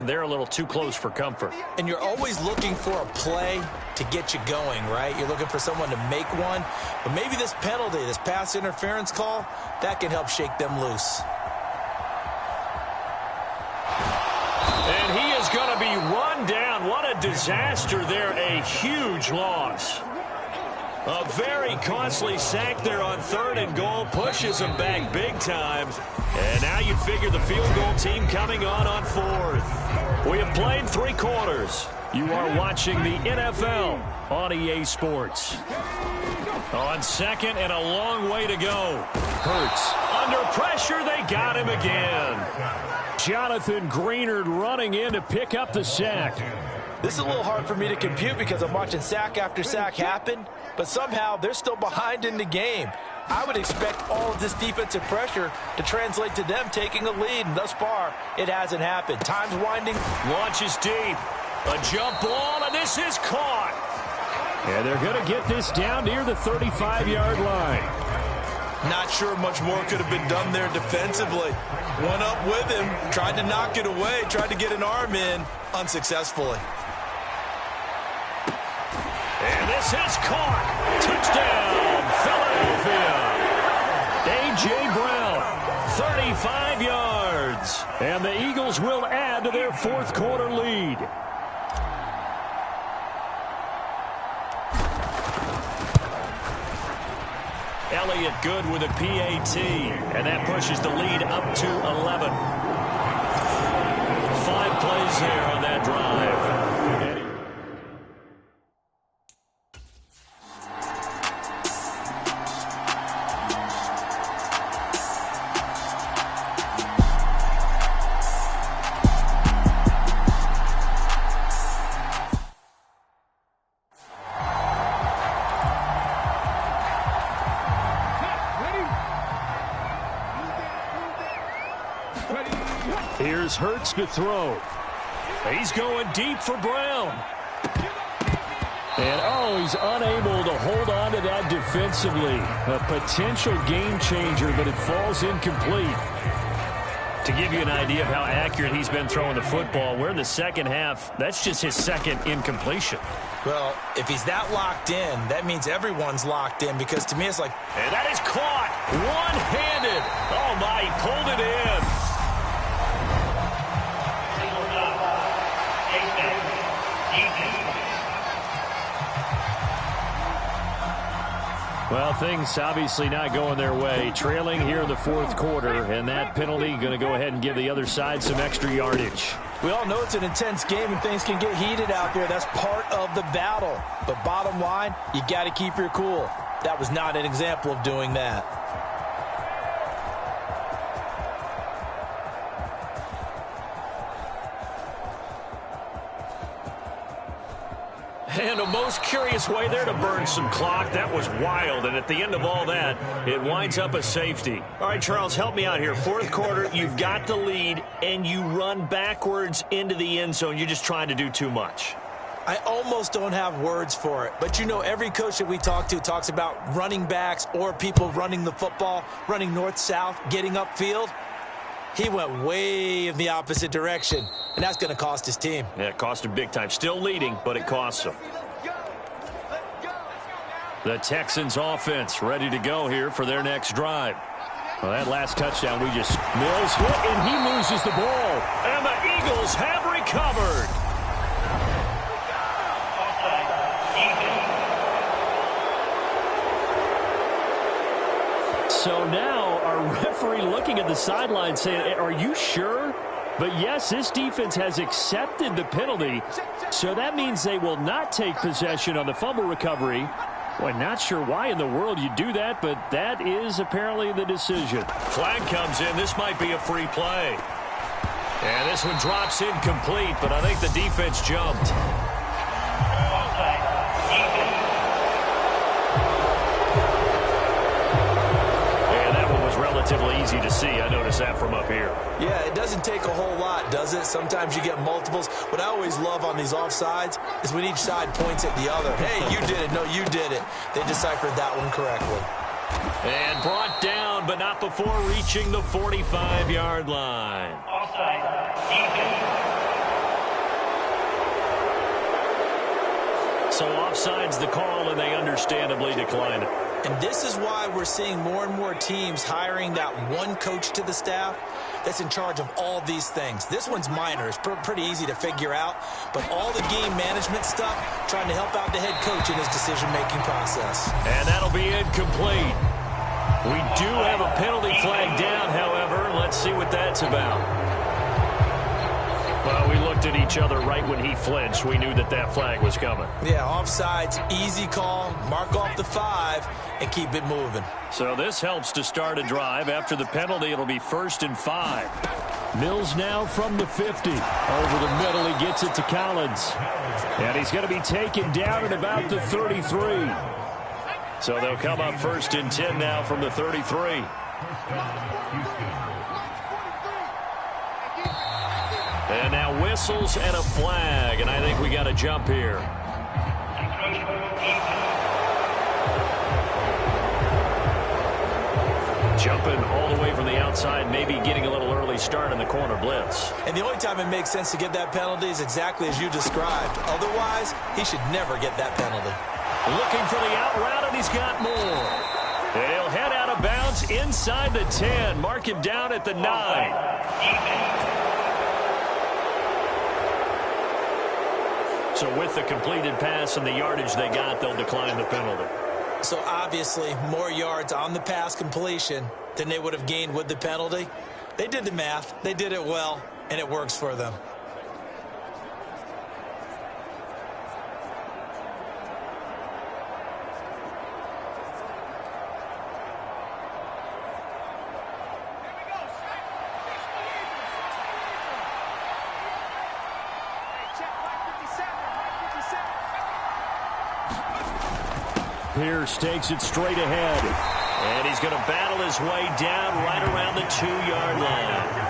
They're a little too close for comfort. And you're always looking for a play to get you going, right? You're looking for someone to make one. But maybe this penalty, this pass interference call, that can help shake them loose. And he is going to be run down. What a disaster there. A huge loss. A very costly sack there on 3rd and goal. Pushes him back big time. And now you figure the field goal team coming on 4th. We have played 3 quarters. You are watching the NFL on EA Sports. On 2nd and a long way to go. Hurts. Under pressure, they got him again. Jonathan Greenard running in to pick up the sack. This is a little hard for me to compute because I'm watching sack after sack happen, but somehow they're still behind in the game. I would expect all of this defensive pressure to translate to them taking a lead, and thus far, it hasn't happened. Time's winding. Launches deep. A jump ball, and this is caught. And they're going to get this down near the 35-yard line. Not sure much more could have been done there defensively. Went up with him, tried to knock it away, tried to get an arm in, unsuccessfully. And this is caught. Touchdown, Philadelphia. A.J. Brown, 35 yards. And the Eagles will add to their 4th quarter lead. Elliott good with a PAT. And that pushes the lead up to 11. 5 plays here on that drive. Here's Hurts to throw. He's going deep for Brown. And, he's unable to hold on to that defensively. A potential game changer, but it falls incomplete. To give you an idea of how accurate he's been throwing the football, we're in the second half. That's just his 2nd incompletion. Well, if he's that locked in, that means everyone's locked in, because to me it's like... And that is caught. One-handed. Oh, my, he pulled it in. Well, things obviously not going their way. Trailing here in the 4th quarter, and that penalty going to go ahead and give the other side some extra yardage. We all know it's an intense game and things can get heated out there. That's part of the battle. But bottom line, you got to keep your cool. That was not an example of doing that. And a most curious way there to burn some clock. That was wild. And at the end of all that, it winds up a safety. All right, Charles, help me out here. 4th quarter, you've got the lead, and you run backwards into the end zone. You're just trying to do too much. I almost don't have words for it. But, you know, every coach that we talk to talks about running backs or people running the football, running north-south, getting upfield. He went way in the opposite direction, and that's going to cost his team. Yeah, it cost him big time. Still leading, but it costs him. The Texans offense ready to go here for their next drive. Well, that last touchdown, Mills hit, and he loses the ball. And the Eagles have recovered. So now our referee looking at the sideline saying, are you sure? But yes, this defense has accepted the penalty. So that means they will not take possession on the fumble recovery. Well, not sure why in the world you do that, but that is apparently the decision. Flag comes in. This might be a free play. And this one drops incomplete, but I think the defense jumped. Relatively easy to see. I noticed that from up here. Yeah, it doesn't take a whole lot, does it? Sometimes you get multiples. What I always love on these offsides is when each side points at the other. Hey, you did it. No, you did it. They deciphered that one correctly. And brought down, but not before reaching the 45-yard line. Offside. So offside's the call, and they understandably decline it. And this is why we're seeing more and more teams hiring that one coach to the staff that's in charge of all these things. This one's minor. It's pretty easy to figure out. But all the game management stuff, trying to help out the head coach in his decision-making process. And that'll be incomplete. We do have a penalty flag down, however. Let's see what that's about. Well, we looked at each other right when he flinched. We knew that that flag was coming. Yeah, offsides, easy call, mark off the 5, and keep it moving. So this helps to start a drive. After the penalty, it'll be 1st and 5. Mills now from the 50. Over the middle, he gets it to Collins. And he's going to be taken down at about the 33. So they'll come up 1st and 10 now from the 33. And now whistles and a flag, and I think we got a jump here. Jumping all the way from the outside, maybe getting a little early start in the corner blitz. And the only time it makes sense to give that penalty is exactly as you described. Otherwise, he should never get that penalty. Looking for the out route, and he's got more. And he'll head out of bounds inside the 10. Mark him down at the 9. So with the completed pass and the yardage they got, they'll decline the penalty. So obviously, more yards on the pass completion than they would have gained with the penalty. They did the math. They did it well, and it works for them. Pierce takes it straight ahead. And he's going to battle his way down right around the 2-yard line.